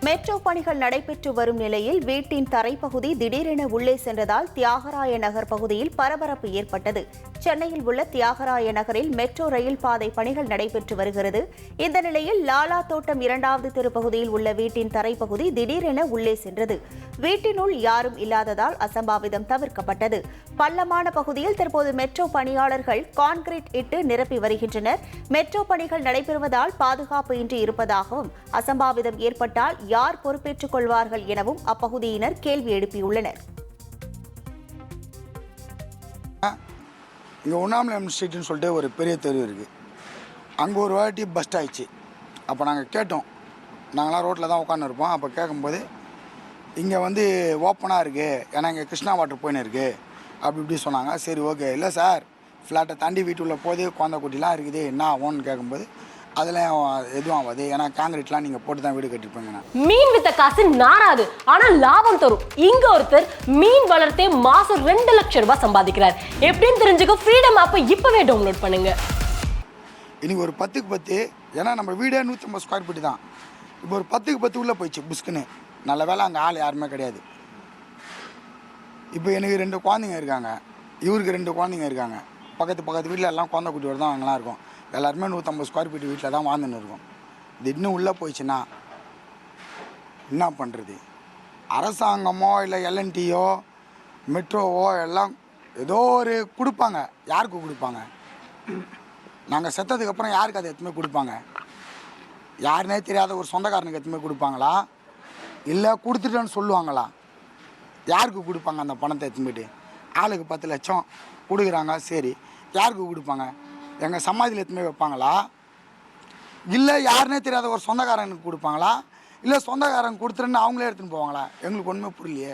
Metro பணிகள் நடைபெற்று வரும் நிலையில் வீட்டின் தரைப்பகுதி திடீரென உள்ளே சென்றதால் தியாகராய நகர் பகுதியில் பரபரப்பு ஏற்பட்டது. சென்னையில் உள்ள தியாகராய நகரில் மெட்ரோ ரயில் பாதை பணிகள் நடைபெற்று வருகிறது. இந்த நிலையில் லாலா தோட்டம் 2வது தெரு பகுதியில் உள்ள வீட்டின் தரைப்பகுதி திடீரென உள்ளே சென்றது. வீட்டினுள் யாரும் இல்லாததால் அசம்பாவிதம் தவிர்க்கப்பட்டது. பள்ளமான பகுதியில் தற்போது மெட்ரோ பணியாளர்கள் கான்கிரீட் இட்டு நிரப்பி வருகின்றனர். மெட்ரோ பணிகள் நடைபெறுவதால் பாதுகாப்பு இன்றி இருப்பதாகவும் அசம்பாவிதம் ஏற்பட்டால் யார் பொறுப்பேற்றுக் கொள்வார்கள் எனவும் அப்பகுதியினர் கேள்வி எழுப்பியுள்ளனர். இங்கே உண்ணாமலை ஸ்ட்ரீட்னு சொல்லிட்டு ஒரு பெரிய தெரு இருக்குது. அங்கே ஒரு வாட்டி பஸ்ட் ஆயிடுச்சு. அப்போ நாங்கள் கேட்டோம், நாங்களாம் ரோட்டில் தான் உட்காந்துருப்போம். அப்போ கேட்கும்போது இங்கே வந்து ஓப்பனாக இருக்குது, ஏன்னா இங்கே கிருஷ்ணா வாட்டர் போயின்னு இருக்குது அப்படி இப்படி சொன்னாங்க. சரி ஓகே, இல்லை சார் ஃப்ளாட்டை தாண்டி வீட்டுள்ள போது குழந்தை குட்டிலாம் இருக்குது, என்ன ஆகும்னு கேட்கும்போது அதெல்லாம் எதுவும் ஆகாது, ஏன்னா காங்கிரீட்லாம் நீங்கள் போட்டு தான் வீடு கட்டிருப்பீங்க. மீன் வித்த காசு நாராது, ஆனால் லாபம் தரும். இங்க ஒருத்தர் மீன் வளர்த்தே மாசம் 2 லட்சம் ரூபாய் சம்பாதிக்கிறார். எப்படின்னு தெரிஞ்சுக்க ஃப்ரீடம் ஆப்பை இப்பவே டவுன்லோட் பண்ணுங்க. இன்னைக்கு ஒரு 10க்கு 10, ஏன்னா நம்ம வீடே 150 ஸ்கொயர் ஃபீட் தான். இப்போ ஒரு 10க்கு 10 உள்ளே போயிடுச்சு புஸ்குன்னு. நல்ல வேலை அங்கே ஆள் யாருமே கிடையாது. இப்போ எனக்கு 2 குழந்தைங்க இருக்காங்க, இவருக்கு 2 குழந்தைங்க இருக்காங்க. பக்கத்து வீட்டில் எல்லாம் குழந்தை குட்டியோடு தான் அங்கெல்லாம் இருக்கும். எல்லாருமே 150 ஸ்கொயர் ஃபீட் வீட்டில் தான் வாழ்ந்துன்னு இருக்கோம். இது இன்னும் உள்ளே போயிடுச்சுன்னா என்ன பண்ணுறது? அரசாங்கமோ இல்லை எல்என்டியோ மெட்ரோவோ எல்லாம் ஏதோ ஒரு கொடுப்பாங்க. யாருக்கு கொடுப்பாங்க? நாங்கள் செத்ததுக்கப்புறம் யாருக்கு அதை எத்துமே கொடுப்பாங்க? யாருனே தெரியாத ஒரு சொந்தக்காரனுக்கு எத்துமே கொடுப்பாங்களா, இல்லை கொடுத்துட்டேன்னு சொல்லுவாங்களா? யாருக்கு கொடுப்பாங்க அந்த பணத்தை எத்துமிட்டு? ஆளுக்கு 10 லட்சம் கொடுக்குறாங்க, சரி யாருக்கு கொடுப்பாங்க? எங்கள் சமாதியில் எத்துமே வைப்பாங்களா, இல்லை யாருனே தெரியாத ஒரு சொந்தக்காரனுக்கு கொடுப்பாங்களா, இல்லை சொந்தக்காரன் கொடுத்துருன்னு அவங்களே எடுத்துன்னு போவாங்களா? எங்களுக்கு ஒன்றுமே புரியலையே.